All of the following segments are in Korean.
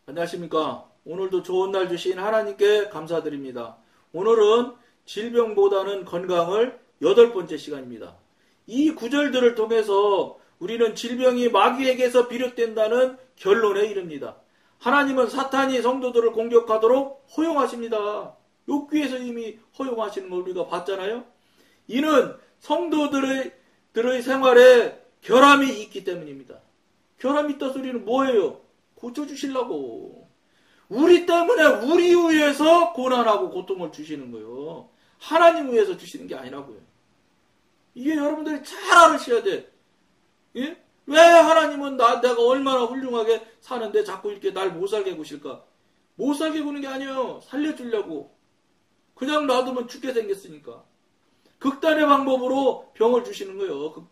안녕하십니까. 오늘도 좋은 날 주신 하나님께 감사드립니다. 오늘은 질병보다는 건강을 8번째 시간입니다. 이 구절들을 통해서 우리는 질병이 마귀에게서 비롯된다는 결론에 이릅니다. 하나님은 사탄이 성도들을 공격하도록 허용하십니다. 욥기에서 이미 허용하시는 걸 우리가 봤잖아요. 이는 성도들의 생활에 결함이 있기 때문입니다. 결함이 있다 소리는 뭐예요? 고쳐주시려고. 우리 때문에 우리 위해서 고난하고 고통을 주시는 거예요. 하나님 위해서 주시는 게 아니라고요. 이게 여러분들이 잘 알으셔야 돼. 예? 왜 하나님은 내가 얼마나 훌륭하게 사는데 자꾸 이렇게 날 못 살게 구실까? 못 살게 구는 게 아니에요. 살려주려고. 그냥 놔두면 죽게 생겼으니까. 극단의 방법으로 병을 주시는 거예요.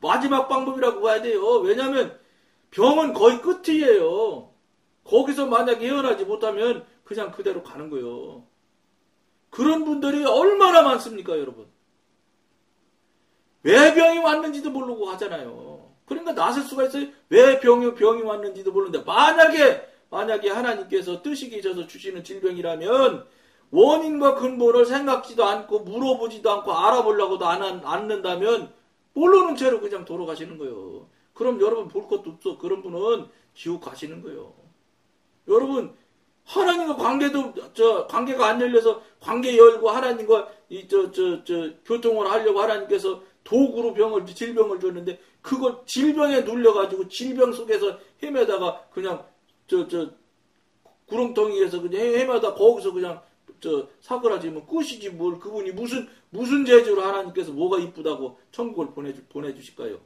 마지막 방법이라고 봐야 돼요. 왜냐하면 병은 거의 끝이에요. 거기서 만약에 헤어나지 못하면 그냥 그대로 가는 거예요. 그런 분들이 얼마나 많습니까, 여러분? 왜 병이 왔는지도 모르고 하잖아요. 그러니까 나설 수가 있어요. 왜 병이 왔는지도 모르는데 만약에 하나님께서 뜻이 계셔서 주시는 질병이라면 원인과 근본을 생각지도 않고 물어보지도 않고 알아보려고도 않는다면 모르는 채로 그냥 돌아가시는 거예요. 그럼 여러분 볼 것도 없어. 그런 분은 지옥 가시는 거예요. 여러분 하나님과 관계가 안 열려서 관계 열고 하나님과 교통을 하려고 하나님께서 도구로 질병을 줬는데 그걸 질병에 눌려가지고 질병 속에서 헤매다가 그냥 구렁텅이에서 그냥 헤매다 거기서 그냥 사그라지면 끝이지 뭘 그분이 무슨 재주로 하나님께서 뭐가 이쁘다고 천국을 보내주실까요?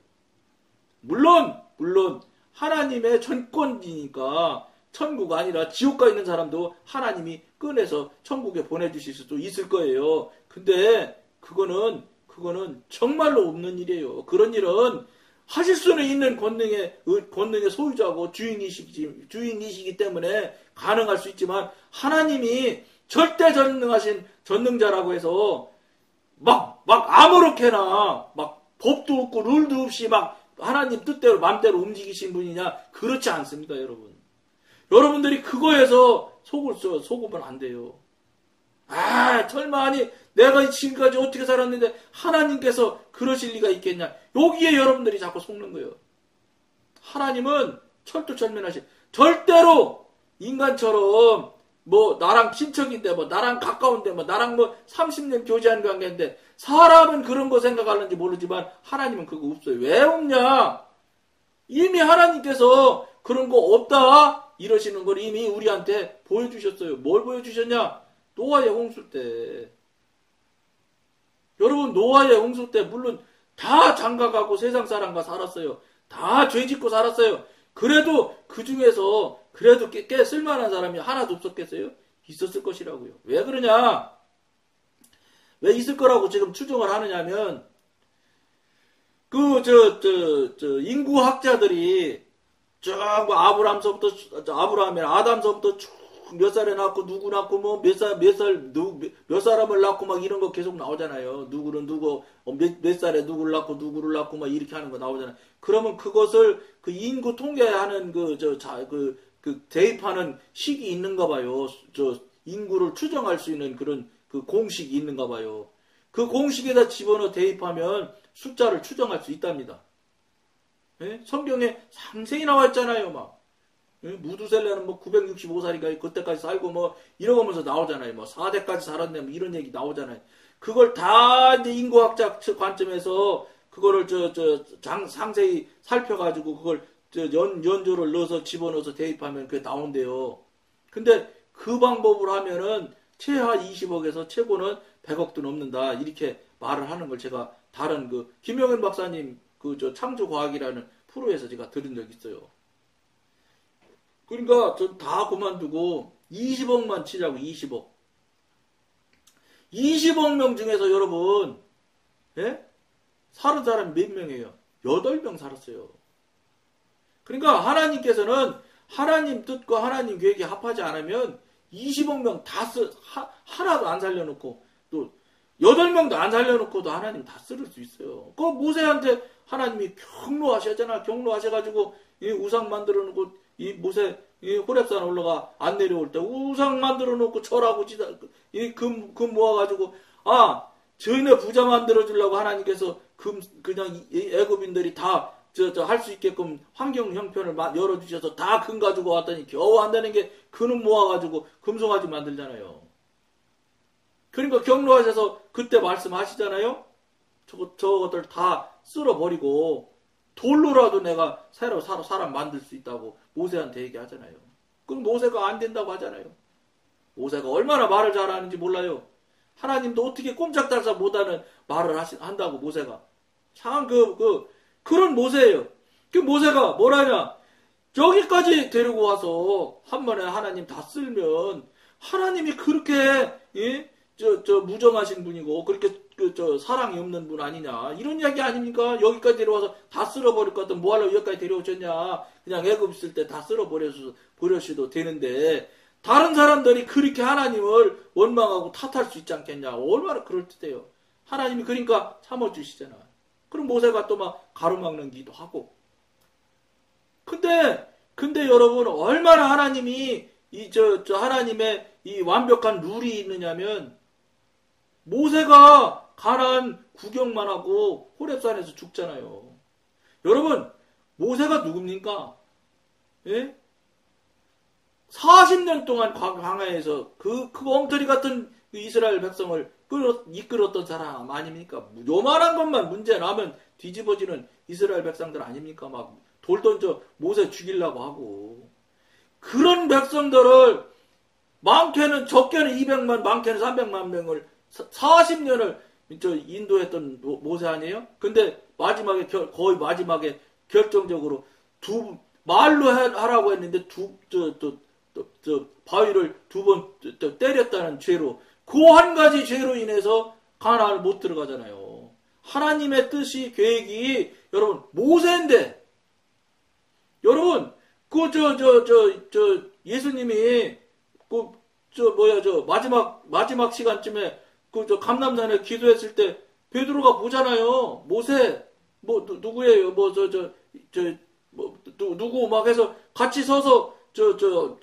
물론 하나님의 전권이니까 천국 아니라 지옥 가 있는 사람도 하나님이 꺼내서 천국에 보내주실 수도 있을 거예요. 근데 그거는 정말로 없는 일이에요. 그런 일은 하실 수는 있는 권능의 소유자고 주인이시기 때문에 가능할 수 있지만 하나님이 절대 전능하신 전능자라고 해서 막 아무렇게나 막 법도 없고 룰도 없이 막 하나님 뜻대로 마음대로 움직이신 분이냐? 그렇지 않습니다, 여러분. 여러분들이 그거에서 속으면 안 돼요. 설마 내가 지금까지 어떻게 살았는데 하나님께서 그러실 리가 있겠냐? 여기에 여러분들이 자꾸 속는 거예요. 하나님은 철두철미하신 절대로 인간처럼 나랑 친척인데 나랑 가까운데 나랑 30년 교제한 관계인데 사람은 그런 거 생각하는지 모르지만 하나님은 그거 없어요. 왜 없냐? 이미 하나님께서 그런 거 없다 이러시는 걸 이미 우리한테 보여주셨어요. 뭘 보여주셨냐? 노아의 홍수 때. 여러분 노아의 홍수 때 물론 다 장가가고 세상 사람과 살았어요. 다 죄짓고 살았어요. 그래도 그 중에서 그래도 꽤 쓸만한 사람이 하나도 없었겠어요? 있었을 것이라고요. 왜 그러냐? 왜 있을 거라고 지금 추정을 하느냐면 인구학자들이 쭉 아담서부터 쭉 몇 살에 낳고 누구 낳고 몇 사람을 낳고 막 이런 거 계속 나오잖아요. 누구는 누구 몇 살에 누구를 낳고 막 이렇게 하는 거 나오잖아요. 그러면 그것을 그 인구 통계하는 대입하는 식이 있는가 봐요. 인구를 추정할 수 있는 그런 그 공식이 있는가 봐요. 그 공식에다 집어넣어 대입하면 숫자를 추정할 수 있답니다. 예? 성경에 상세히 나와 있잖아요, 막. 무두셀라는 965살인가 그때까지 살고 이러면서 나오잖아요. 4대까지 살았네 이런 얘기 나오잖아요. 그걸 다 이제 인구학자 관점에서 그거를 상세히 살펴가지고 그걸 연조를 넣어서 집어넣어서 대입하면 그게 나온대요. 근데 그 방법으로 하면은 최하 20억에서 최고는 100억도 넘는다 이렇게 말을 하는 걸 제가 다른 김영현 박사님 창조과학이라는 프로에서 제가 들은 적이 있어요. 그러니까 전 다 그만두고 20억만 치자고 20억. 20억 명 중에서 여러분 살은 사람이 몇 명이에요? 8명 살았어요. 그러니까 하나님께서는 하나님 뜻과 하나님 계획이 합하지 않으면 20억 명 하나도 안 살려놓고 또 8명도 안 살려놓고도 하나님 다 쓸 수 있어요. 그 모세한테 하나님이 경로하셨잖아. 경로하셔가지고 이 우상 만들어 놓고 이 모세 이 호렙산 올라가 안 내려올 때 우상 만들어 놓고 절하고 금 모아가지고 저희네 부자 만들어 주려고 하나님께서 그냥 애굽인들이 다 할 수 있게끔 환경 형편을 열어주셔서 다 금 가지고 왔더니 겨우 한다는 게 금은 모아가지고 금송아지 만들잖아요. 그러니까 경로하셔서 그때 말씀하시잖아요. 저것들 다 쓸어버리고 돌로라도 내가 새로 사람 만들 수 있다고 모세한테 얘기하잖아요. 그럼 모세가 안 된다고 하잖아요. 모세가 얼마나 말을 잘하는지 몰라요. 하나님도 어떻게 꼼짝달싹 못하는 말을 한다고 모세가. 참 그런 모세예요. 그 모세가 뭐라냐. 여기까지 데리고 와서 한 번에 하나님 다 쓸면 하나님이 그렇게 무정하신 분이고 그렇게 사랑이 없는 분 아니냐 이런 이야기 아닙니까? 여기까지 데려와서 다 쓸어버릴 것 같으면 뭐하러 여기까지 데려오셨냐. 그냥 애굽 있을 때 다 쓸어버려셔도 되는데 다른 사람들이 그렇게 하나님을 원망하고 탓할 수 있지 않겠냐. 얼마나 그럴듯해요. 하나님이 그러니까 참아주시잖아. 그럼 모세가 또 막 가로막는 기도 하고. 근데 여러분 얼마나 하나님이 하나님의 이 완벽한 룰이 있느냐면 모세가 가나안 구경만 하고 호렙산에서 죽잖아요. 여러분 모세가 누굽니까? 예? 40년 동안 광야에서 그 엉터리 같은 이스라엘 백성을 이끌었던 사람 아닙니까? 요만한 것만 문제 나면 뒤집어지는 이스라엘 백성들 아닙니까? 막 돌 던져 모세 죽이려고 하고. 그런 백성들을 많게는 적게는 200만 많게는 300만 명을 40년을 인도했던 모세 아니에요? 근데 거의 마지막에 결정적으로 말로 하라고 했는데 바위를 2번 때렸다는 죄로 그 한 가지 죄로 인해서 가나안을 못 들어가잖아요. 하나님의 뜻이 계획이 여러분 모세인데 여러분 예수님이 마지막 시간쯤에 감람산에 기도했을 때 베드로가 보잖아요. 모세 누구예요? 누구 막 해서 같이 서서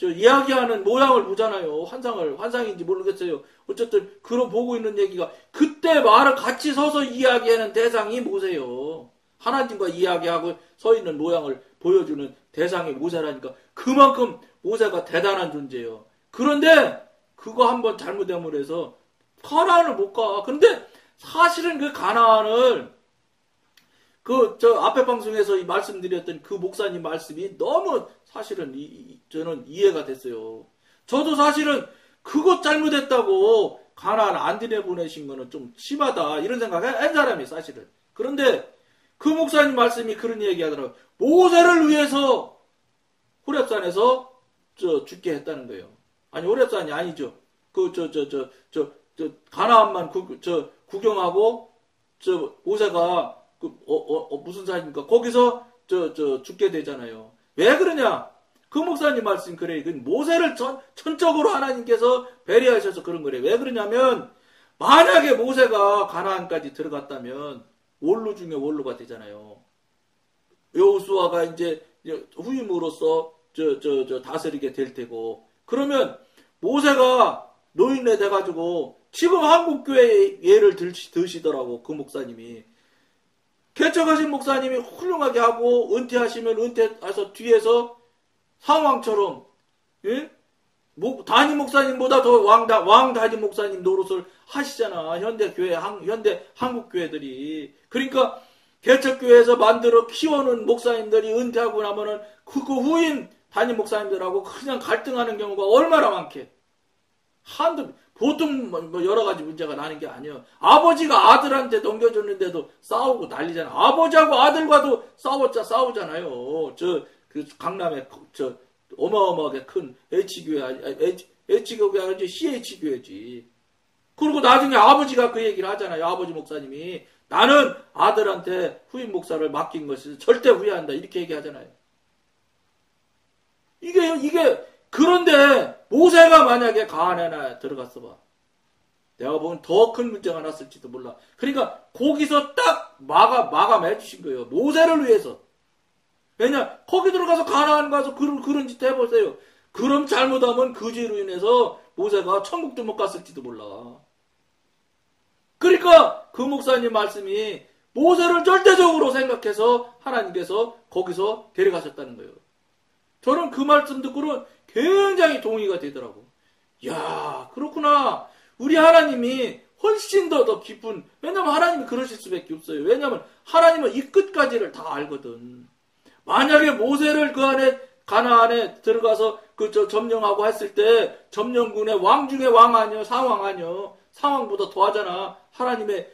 이야기하는 모양을 보잖아요. 환상인지 모르겠어요. 어쨌든 그런 보고 있는 얘기가 그때 말을 같이 서서 이야기하는 대상이 모세요. 하나님과 이야기하고 서 있는 모양을 보여주는 대상이 모세라니까 그만큼 모세가 대단한 존재예요. 그런데 그거 한번 잘못되면 해서 가나안을 못 가. 근데 사실은 그 가나안을 앞에 방송에서 말씀드렸던 그 목사님 말씀이 너무 사실은 저는 이해가 됐어요. 저도 사실은 그것 잘못했다고 가나안 안 들여보내신 거는 좀 심하다 이런 생각을 한 사람이 사실은. 그런데 그 목사님 말씀이 그런 얘기 하더라고요. 모세를 위해서 호렙산에서 죽게 했다는 거예요. 아니 호렙산이 아니죠. 가나안만 구경하고 모세가 무슨 산입니까? 거기서 죽게 되잖아요. 왜 그러냐? 그 목사님 말씀 그래. 모세를 천적으로 하나님께서 배려하셔서 그런 거래. 왜 그러냐면 만약에 모세가 가나안까지 들어갔다면 원로 중에 원로가 되잖아요. 여호수아가 이제 후임으로서 다스리게 될 테고. 그러면 모세가 노인네 돼가지고 지금 한국교회 예를 드시더라고. 그 목사님이. 개척하신 목사님이 훌륭하게 하고 은퇴하시면 은퇴해서 뒤에서 상왕처럼 단임 목사님보다 더 왕 단임 목사님 노릇을 하시잖아. 현대 한국교회들이. 그러니까 개척교회에서 만들어 키워놓은 목사님들이 은퇴하고 나면은 그 후임 단임 목사님들하고 그냥 갈등하는 경우가 얼마나 많게. 보통 여러 가지 문제가 나는 게 아니에요. 아버지가 아들한테 넘겨줬는데도 싸우고 난리잖아. 아버지하고 아들과도 싸우잖아요. 그 강남에 어마어마하게 큰 H교회가 이제 CH교회지. 그리고 나중에 아버지가 그 얘기를 하잖아요. 아버지 목사님이 나는 아들한테 후임 목사를 맡긴 것이 절대 후회한다. 이렇게 얘기하잖아요. 이게 그런데 모세가 만약에 가나안에 들어갔어 봐. 내가 보면 더 큰 문제가 났을지도 몰라. 그러니까 거기서 딱 마감해 주신 거예요. 모세를 위해서. 왜냐? 거기 들어가서 가나안 가서 그런 짓 해보세요. 그럼 잘못하면 그 죄로 인해서 모세가 천국도 못 갔을지도 몰라. 그러니까 그 목사님 말씀이 모세를 절대적으로 생각해서 하나님께서 거기서 데려가셨다는 거예요. 저는 그 말씀 듣고는 굉장히 동의가 되더라고. 야, 그렇구나. 우리 하나님이 훨씬 더 깊은, 왜냐면 하나님이 그러실 수밖에 없어요. 왜냐면 하나님은 이 끝까지를 다 알거든. 만약에 모세를 그 안에 가나안에 들어가서 점령하고 했을 때 점령군의 왕 중에 왕 아니요, 상왕 아니요. 상왕보다 더하잖아. 하나님의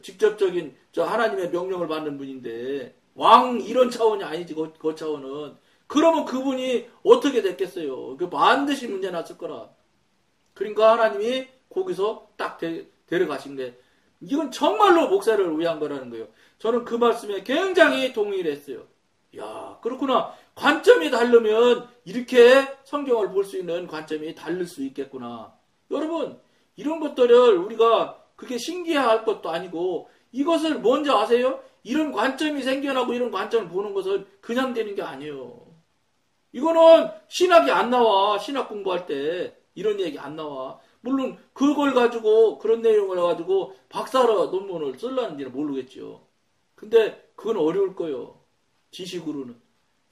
직접적인 하나님의 명령을 받는 분인데 왕 이런 차원이 아니지. 그 차원은. 그러면 그분이 어떻게 됐겠어요? 그 반드시 문제 났을 거라. 그러니까 하나님이 거기서 딱 데려가신 게 이건 정말로 목사를 위한 거라는 거예요. 저는 그 말씀에 굉장히 동의를 했어요. 야, 그렇구나. 관점이 다르면 이렇게 성경을 볼 수 있는 관점이 다를 수 있겠구나. 여러분, 이런 것들을 우리가 그게 신기할 것도 아니고 이것을 뭔지 아세요? 이런 관점이 생겨나고 이런 관점을 보는 것은 그냥 되는 게 아니에요. 이거는 신학이 안 나와. 신학 공부할 때 이런 얘기 안 나와. 물론 그걸 가지고 그런 내용을 가지고 박사로 논문을 쓰려는지는 모르겠죠. 근데 그건 어려울 거예요. 지식으로는.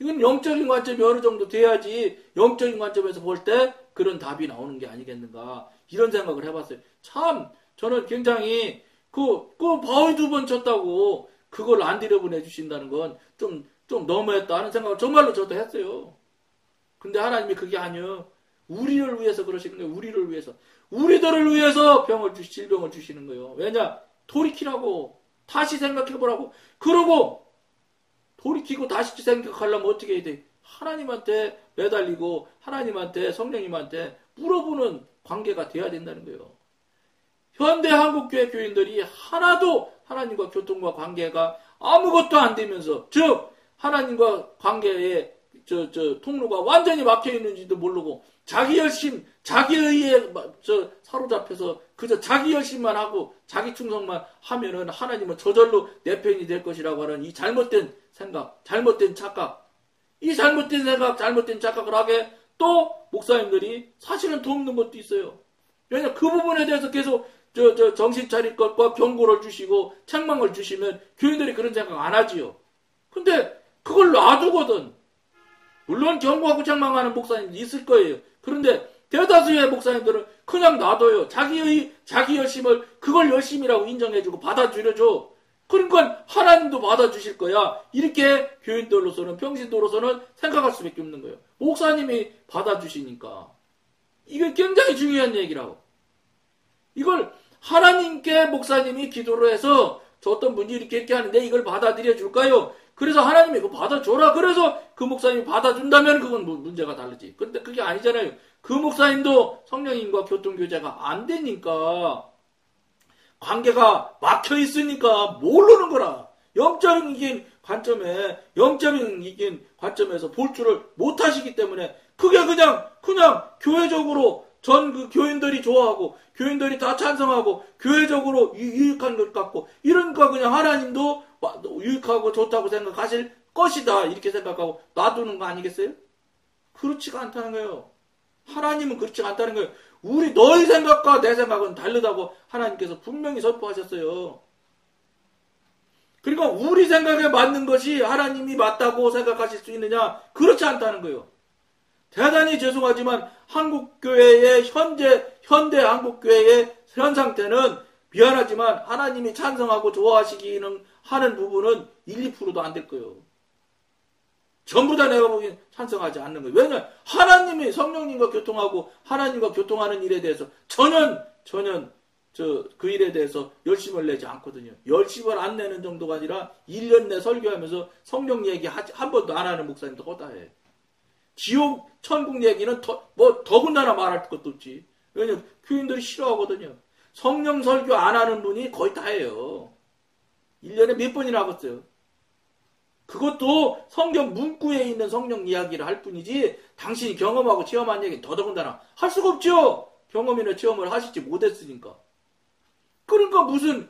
이건 영적인 관점이 어느 정도 돼야지 영적인 관점에서 볼 때 그런 답이 나오는 게 아니겠는가. 이런 생각을 해봤어요. 참 저는 굉장히 그 바위 2번 쳤다고 그걸 안 들여보내 주신다는 건 좀 너무했다 하는 생각을 정말로 저도 했어요. 근데 하나님이 그게 아니에요. 우리를 위해서 그러시는 거예요. 우리를 위해서. 우리들을 위해서 질병을 주시는 거예요. 왜냐? 돌이키라고. 다시 생각해보라고. 그러고 돌이키고 다시 생각하려면 어떻게 해야 돼? 하나님한테 매달리고 하나님한테 성령님한테 물어보는 관계가 돼야 된다는 거예요. 현대 한국교회 교인들이 하나도 하나님과 교통과 관계가 아무것도 안 되면서 즉 하나님과 관계의 통로가 완전히 막혀 있는지도 모르고 자기 열심, 자기 의에 사로잡혀서 그저 자기 열심만 하고 자기 충성만 하면은 하나님은 저절로 내 편이 될 것이라고 하는 이 잘못된 생각, 잘못된 착각, 이 잘못된 생각, 잘못된 착각을 하게 또 목사님들이 사실은 돕는 것도 있어요. 왜냐 그 부분에 대해서 계속 정신 차릴 것과 경고를 주시고 책망을 주시면 교인들이 그런 생각 안 하지요. 근데 그걸 놔두거든. 물론 경고하고 책망하는 목사님도 있을 거예요. 그런데 대다수의 목사님들은 그냥 놔둬요. 자기 열심을 그걸 열심이라고 인정해주고 받아주려줘. 그러니까 하나님도 받아주실 거야. 이렇게 교인들로서는 평신도로서는 생각할 수밖에 없는 거예요. 목사님이 받아주시니까. 이게 굉장히 중요한 얘기라고. 이걸 하나님께 목사님이 기도를 해서 저 어떤 분이 이렇게 하는데 이걸 받아들여 줄까요? 그래서 하나님이 이거 받아줘라. 그래서 그 목사님이 받아준다면 그건 문제가 다르지. 그런데 그게 아니잖아요. 그 목사님도 성령님과 교통교제가 안 되니까 관계가 막혀 있으니까 모르는 거라. 영적인 관점에서 볼 줄을 못 하시기 때문에 그게 그냥 교회적으로 전 그 교인들이 좋아하고 교인들이 다 찬성하고 교회적으로 유익한 것 같고 이러니까 그냥 하나님도 유익하고 좋다고 생각하실 것이다 이렇게 생각하고 놔두는 거 아니겠어요? 그렇지가 않다는 거예요. 하나님은 그렇지 않다는 거예요. 너희 생각과 내 생각은 다르다고 하나님께서 분명히 선포하셨어요. 그러니까 우리 생각에 맞는 것이 하나님이 맞다고 생각하실 수 있느냐? 그렇지 않다는 거예요. 대단히 죄송하지만 한국교회의 현대 한국교회의 현 상태는 미안하지만 하나님이 찬성하고 좋아하시기는 하는 부분은 1, 2%도 안 될 거예요. 전부 다 내가 보기엔 찬성하지 않는 거예요. 왜냐하면 하나님이 성령님과 교통하고 하나님과 교통하는 일에 대해서 전혀 그 일에 대해서 열심을 내지 않거든요. 열심을 안 내는 정도가 아니라 1년 내 설교하면서 성령 얘기 한 번도 안 하는 목사님도 허다해. 지옥, 천국 얘기는 더군다나 말할 것도 없지. 왜냐면 교인들이 싫어하거든요. 성령 설교 안 하는 분이 거의 다예요. 1년에 몇 번이나 하겠어요. 그것도 성경 문구에 있는 성령 이야기를 할 뿐이지 당신이 경험하고 체험한 얘기는 더더군다나 할 수가 없죠. 경험이나 체험을 하시지 못했으니까. 그러니까 무슨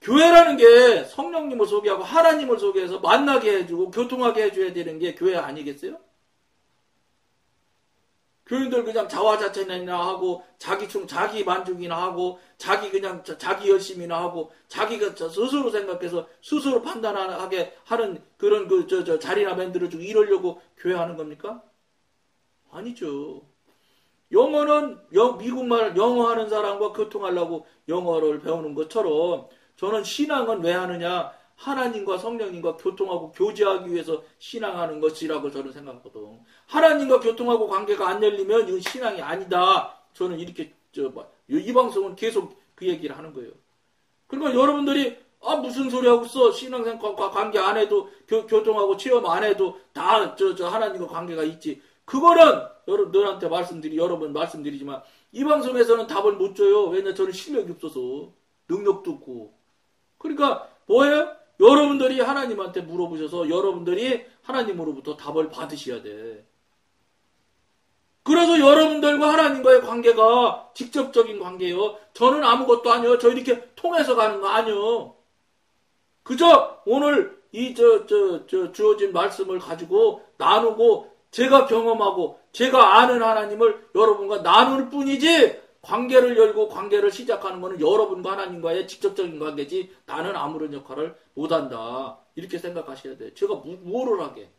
교회라는 게 성령님을 소개하고 하나님을 소개해서 만나게 해주고 교통하게 해줘야 되는 게 교회 아니겠어요? 교인들 그냥 자화자찬이나 하고 자기 만족이나 하고 자기 열심이나 하고 자기가 스스로 생각해서 스스로 판단하게 하는 그런 자리나 만들어주고 이러려고 교회 하는 겁니까? 아니죠. 영어는 미국말 영어 하는 사람과 교통하려고 영어를 배우는 것처럼 저는 신앙은 왜 하느냐? 하나님과 성령님과 교통하고 교제하기 위해서 신앙하는 것이라고 저는 생각하거든. 하나님과 교통하고 관계가 안 열리면 이건 신앙이 아니다. 저는 이렇게 이 방송은 계속 그 얘기를 하는 거예요. 그러니까 여러분들이 무슨 소리 하고 있어? 신앙생활과 관계 안 해도 교통하고 체험 안 해도 다 하나님과 관계가 있지. 그거는 너한테 여러 번 말씀드리지만 이 방송에서는 답을 못 줘요. 왜냐 저는 실력이 없어서 능력도 없고. 그러니까 뭐예요? 여러분들이 하나님한테 물어보셔서 여러분들이 하나님으로부터 답을 받으셔야 돼. 그래서 여러분들과 하나님과의 관계가 직접적인 관계예요. 저는 아무것도 아니에요. 저 이렇게 통해서 가는 거 아니에요. 그저 오늘 주어진 말씀을 가지고 나누고 제가 경험하고 제가 아는 하나님을 여러분과 나눌 뿐이지 관계를 열고 관계를 시작하는 것은 여러분과 하나님과의 직접적인 관계지 나는 아무런 역할을 못한다. 이렇게 생각하셔야 돼요. 제가 뭐를 하게.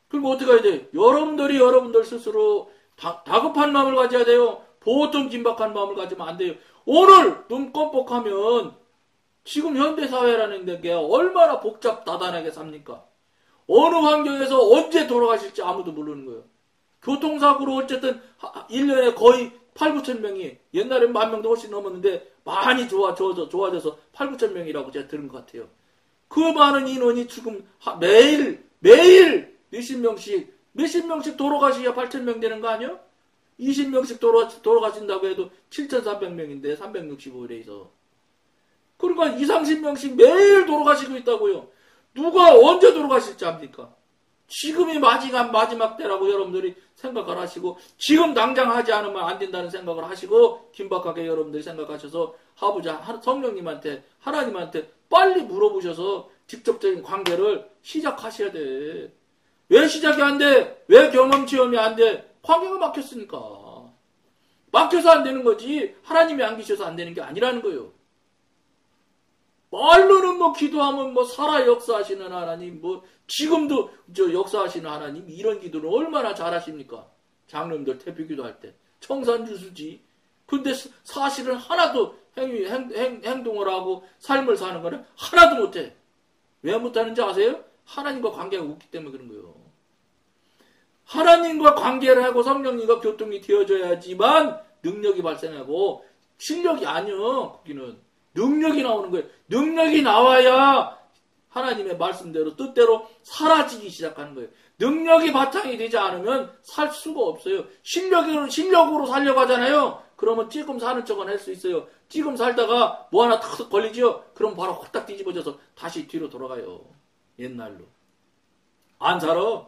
그리고 어떻게 해야 돼요? 여러분들이 여러분들 스스로 다급한 마음을 가져야 돼요. 보통 긴박한 마음을 가지면 안 돼요. 오늘 눈 껌뻑하면 지금 현대사회라는 게 얼마나 복잡다단하게 삽니까? 어느 환경에서 언제 돌아가실지 아무도 모르는 거예요. 교통사고로 어쨌든 1년에 거의 8, 9천 명이 옛날엔 10,000명도 훨씬 넘었는데 많이 좋아져서 8, 9천 명이라고 제가 들은 것 같아요. 그 많은 인원이 지금 매일 몇십 명씩 돌아가셔야 8,000명 되는 거 아니에요? 20명씩 돌아가신다고 해도 7,300명인데 365일에 있어. 그러니까 20, 30명씩 매일 돌아가시고 있다고요. 누가 언제 돌아가실지 압니까? 지금이 마지막 때라고 여러분들이 생각을 하시고 지금 당장 하지 않으면 안 된다는 생각을 하시고 긴박하게 여러분들이 생각하셔서 성령님한테 하나님한테 빨리 물어보셔서 직접적인 관계를 시작하셔야 돼. 왜 시작이 안 돼? 왜 경험 체험이 안 돼? 관계가 막혔으니까. 막혀서 안 되는 거지 하나님이 안 계셔서 안 되는 게 아니라는 거예요. 말로는 기도하면 살아 역사하시는 하나님, 지금도 역사하시는 하나님, 이런 기도를 얼마나 잘하십니까? 장로님들 태표기도 할 때. 청산주수지. 근데 사실은 하나도 행동을 하고 삶을 사는 거는 하나도 못해. 왜 못하는지 아세요? 하나님과 관계가 없기 때문에 그런 거예요. 하나님과 관계를 하고 성령님과 교통이 되어져야지만 능력이 발생하고 실력이 아니요. 거기는. 능력이 나오는 거예요. 능력이 나와야 하나님의 말씀대로 뜻대로 사라지기 시작하는 거예요. 능력이 바탕이 되지 않으면 살 수가 없어요. 실력으로 살려고 하잖아요. 그러면 찌금 사는 척은 할 수 있어요. 찌금 살다가 뭐 하나 탁 걸리죠? 그럼 바로 확딱 뒤집어져서 다시 뒤로 돌아가요. 옛날로. 안 살아.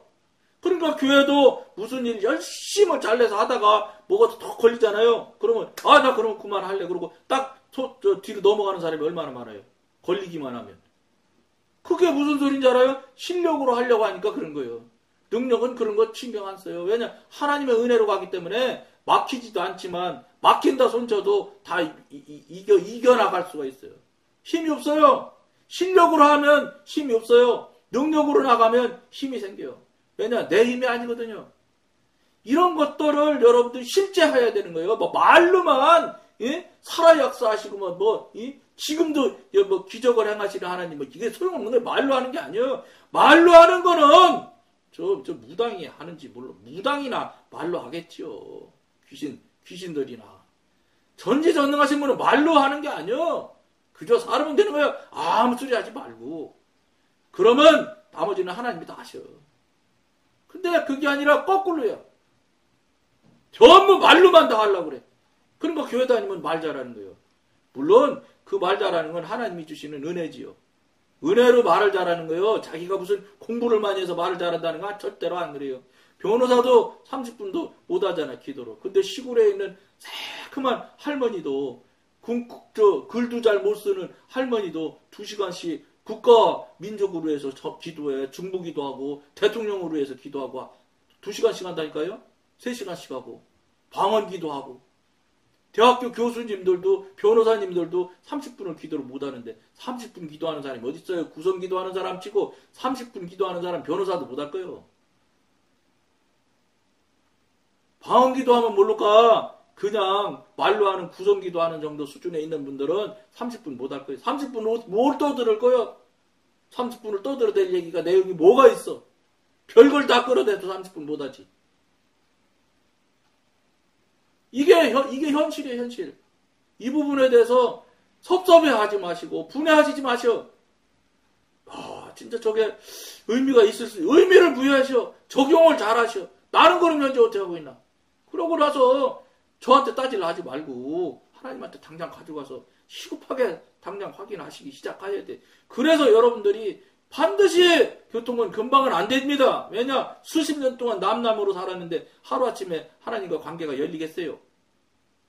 그러니까 교회도 무슨 일 열심히 잘내서 하다가 뭐가 더 걸리잖아요. 그러면 나 그러면 그만할래. 그러고 딱 뒤로 넘어가는 사람이 얼마나 많아요. 걸리기만 하면. 그게 무슨 소린지 알아요? 실력으로 하려고 하니까 그런 거예요. 능력은 그런 거 신경 안 써요. 왜냐? 하나님의 은혜로 가기 때문에 막히지도 않지만 막힌다 손쳐도 다 이겨나갈 수가 있어요. 힘이 없어요. 실력으로 하면 힘이 없어요. 능력으로 나가면 힘이 생겨요. 왜냐? 내 힘이 아니거든요. 이런 것들을 여러분들이 실제 해야 되는 거예요. 말로만 살아 역사하시고 지금도 기적을 행하시는 하나님 이게 소용없는 거예요. 말로 하는 게 아니에요. 말로 하는 거는 저 무당이 하는지 몰라. 무당이나 말로 하겠지요. 귀신들이나 전지전능하신 분은 말로 하는 게 아니에요. 그저 살면 되는 거예요. 아무 소리 하지 말고. 그러면 나머지는 하나님이 다 하셔. 근데 그게 아니라 거꾸로요. 전부 말로만 다 하려고 그래. 그러니까 교회 다니면 말 잘하는 거예요. 물론 그 말 잘하는 건 하나님이 주시는 은혜지요. 은혜로 말을 잘하는 거예요. 자기가 무슨 공부를 많이 해서 말을 잘한다는 건 절대로 안 그래요. 변호사도 30분도 못 하잖아, 기도로. 근데 시골에 있는 새큼한 할머니도 글도 잘 못 쓰는 할머니도 2시간씩 국가 민족으로 해서 기도해. 중보기도 하고 대통령으로 해서 기도하고 2시간씩 한다니까요. 3시간씩 하고 방언기도 하고 대학교 교수님들도 변호사님들도 30분을 기도를 못하는데 30분 기도하는 사람이 어디 있어요? 구성 기도하는 사람 치고 30분 기도하는 사람 변호사도 못할 거예요. 방언 기도하면 모를까? 그냥 말로 하는 구성 기도하는 정도 수준에 있는 분들은 30분 못할 거예요. 30분 뭘 떠들을 거예요? 30분을 떠들어댈 얘기가 내용이 뭐가 있어? 별걸 다 끌어대도 30분 못하지. 이게 현실이에요, 현실. 이 부분에 대해서 섭섭해하지 마시고 분해하시지 마셔. 진짜 저게 의미가 의미를 부여하셔. 적용을 잘하셔. 나는 그럼 현재 어떻게 하고 있나? 그러고 나서 저한테 따지려 하지 말고 하나님한테 당장 가져가서 시급하게 당장 확인하시기 시작해야 돼. 그래서 여러분들이 반드시 교통은 금방은 안 됩니다. 왜냐? 수십 년 동안 남남으로 살았는데 하루아침에 하나님과 관계가 열리겠어요.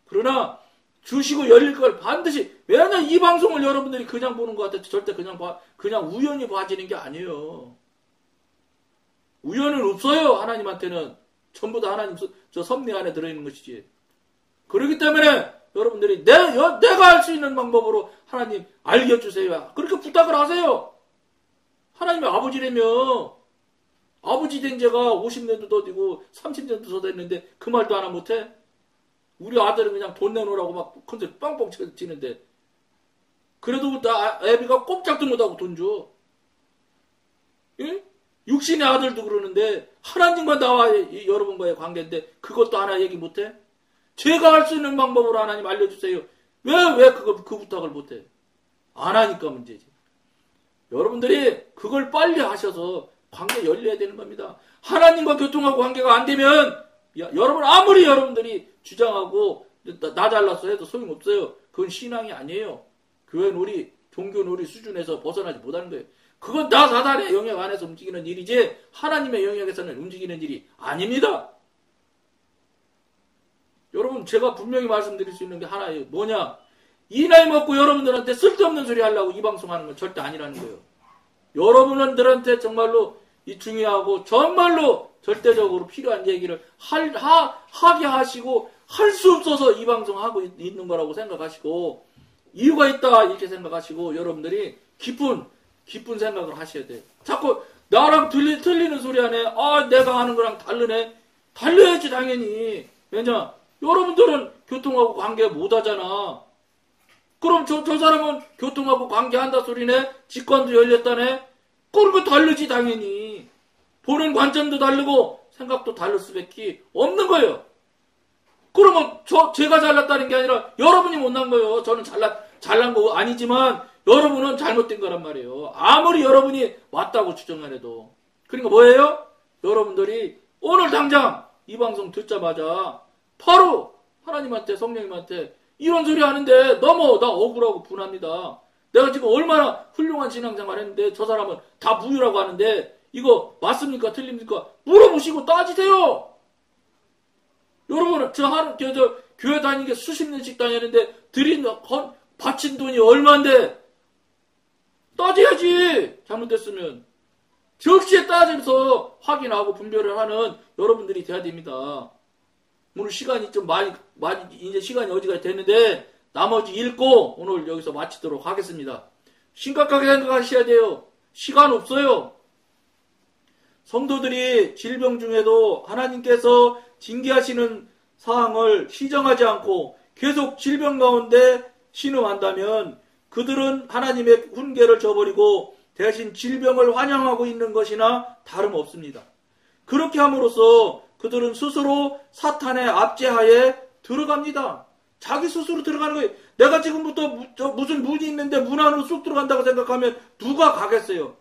그러나 주시고 열릴 걸 반드시, 왜냐? 이 방송을 여러분들이 그냥 보는 것 같아. 절대 그냥 우연히 봐지는 게 아니에요. 우연은 없어요. 하나님한테는 전부 다 하나님 저 섭리 안에 들어있는 것이지. 그렇기 때문에 여러분들이 내가 할 수 있는 방법으로 하나님 알려주세요. 그렇게 부탁을 하세요. 하나님의 아버지라며. 아버지 된 지가 50년도 더 되고 30년도 더 됐는데 그 말도 하나 못해? 우리 아들은 그냥 돈 내놓으라고 막 컨셉 빵빵 치는데 그래도 애비가 꼼짝도 못하고 돈 줘. 예? 육신의 아들도 그러는데 하나님과 나와 여러분과의 관계인데 그것도 하나 얘기 못해? 제가 할 수 있는 방법으로 하나님 알려주세요. 왜 그 부탁을 못해? 안 하니까 문제지. 여러분들이 그걸 빨리 하셔서 관계 열려야 되는 겁니다. 하나님과 교통하고 관계가 안 되면 여러분 아무리 여러분들이 주장하고 나 잘났어 해도 소용없어요. 그건 신앙이 아니에요. 교회 놀이, 종교 놀이 수준에서 벗어나지 못하는 거예요. 그건 나 사단의 영역 안에서 움직이는 일이지 하나님의 영역에서는 움직이는 일이 아닙니다. 여러분 제가 분명히 말씀드릴 수 있는 게 하나예요. 뭐냐? 이 나이 먹고 여러분들한테 쓸데없는 소리 하려고 이 방송하는 건 절대 아니라는 거예요. 여러분들한테 정말로 이 중요하고 정말로 절대적으로 필요한 얘기를 하게 하시고 할 수 없어서 이 방송하고 있는 거라고 생각하시고 이유가 있다 이렇게 생각하시고 여러분들이 깊은 생각을 하셔야 돼요. 자꾸 나랑 틀리는 소리 하네. 내가 하는 거랑 다르네. 달려야지 당연히. 왜냐? 여러분들은 교통하고 관계 못하잖아. 그럼 저 사람은 교통하고 관계한다 소리네? 직관도 열렸다네? 그런 거 다르지 당연히. 보는 관점도 다르고 생각도 다를 수밖에 없는 거예요. 그러면 제가 잘났다는 게 아니라 여러분이 못난 거예요. 저는 잘난 거 아니지만 여러분은 잘못된 거란 말이에요. 아무리 여러분이 맞다고 주장을 해도. 그러니까 뭐예요? 여러분들이 오늘 당장 이 방송 듣자마자 바로 하나님한테 성령님한테 이런 소리 하는데 너무 나 억울하고 분합니다. 내가 지금 얼마나 훌륭한 신앙생활 했는데 저 사람은 다 무유라고 하는데 이거 맞습니까? 틀립니까? 물어보시고 따지세요. 여러분 저 교회 다니게 수십 년씩 다녔는데 바친 돈이 얼마인데 따져야지. 잘못됐으면 적시에 따져서 확인하고 분별을 하는 여러분들이 돼야 됩니다. 오늘 시간이 좀 많이 이제 시간이 어디가 됐는데 나머지 읽고 오늘 여기서 마치도록 하겠습니다. 심각하게 생각하셔야 돼요. 시간 없어요. 성도들이 질병 중에도 하나님께서 징계하시는 사항을 시정하지 않고 계속 질병 가운데 신음한다면 그들은 하나님의 훈계를 저버리고 대신 질병을 환영하고 있는 것이나 다름없습니다. 그렇게 함으로써 그들은 스스로 사탄의 압제하에 들어갑니다. 자기 스스로 들어가는 거예요. 내가 지금부터 무슨 문이 있는데 문 안으로 쑥 들어간다고 생각하면 누가 가겠어요?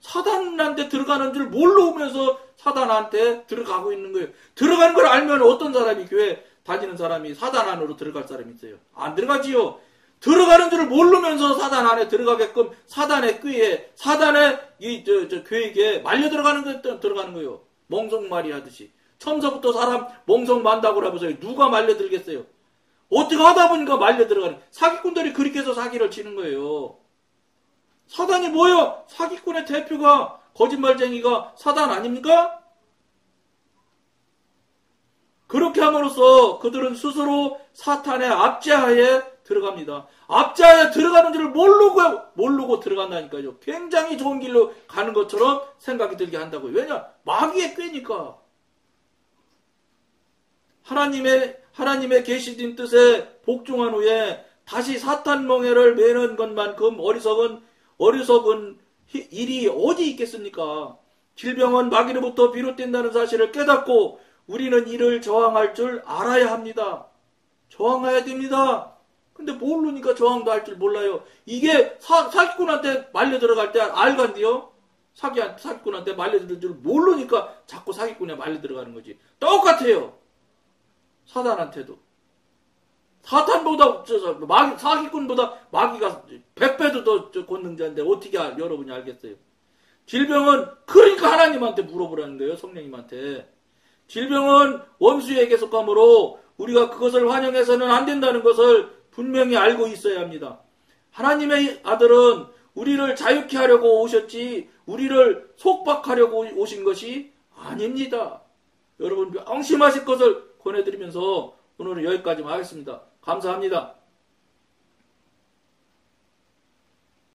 사단한테 들어가는 줄 모르면서 사단한테 들어가고 있는 거예요. 들어가는 걸 알면 어떤 사람이 교회 다니는 사람이 사단 안으로 들어갈 사람이 있어요? 안 들어가지요. 들어가는 줄을 모르면서 사단 안에 들어가게끔 사단의 꾀에 사단의 교회에 말려 들어가는 거예요. 멍석말이 하듯이. 처음서부터 사람 멍석 만다고 하면서 누가 말려 들겠어요? 어떻게 하다 보니까 말려 들어가는, 사기꾼들이 그렇게 해서 사기를 치는 거예요. 사단이 뭐예요? 사기꾼의 대표가, 거짓말쟁이가 사단 아닙니까? 그렇게 함으로써 그들은 스스로 사탄의 압제하에 들어갑니다. 압제하에 들어가는 줄을 모르고 들어간다니까요. 굉장히 좋은 길로 가는 것처럼 생각이 들게 한다고요. 왜냐? 마귀의 꾀니까. 하나님의 계시된 뜻에 복종한 후에 다시 사탄 멍에를 매는 것만큼 어리석은 일이 어디 있겠습니까? 질병은 마귀로부터 비롯된다는 사실을 깨닫고 우리는 이를 저항할 줄 알아야 합니다. 저항해야 됩니다. 근데 모르니까 저항도 할 줄 몰라요. 이게 사기꾼한테 말려 들어갈 때 알간디요? 사기꾼한테 말려 들어갈 줄 모르니까 자꾸 사기꾼에 말려 들어가는 거지. 똑같아요. 사단한테도. 사탄보다, 사기꾼보다 마귀가 100배도 더 권능자인데 어떻게 여러분이 알겠어요? 질병은 그러니까 하나님한테 물어보라는 거예요. 성령님한테. 질병은 원수에게 속하므로 우리가 그것을 환영해서는 안 된다는 것을 분명히 알고 있어야 합니다. 하나님의 아들은 우리를 자유케 하려고 오셨지 우리를 속박하려고 오신 것이 아닙니다. 여러분 명심하실 것을 권해드리면서 오늘은 여기까지만 하겠습니다. 감사합니다.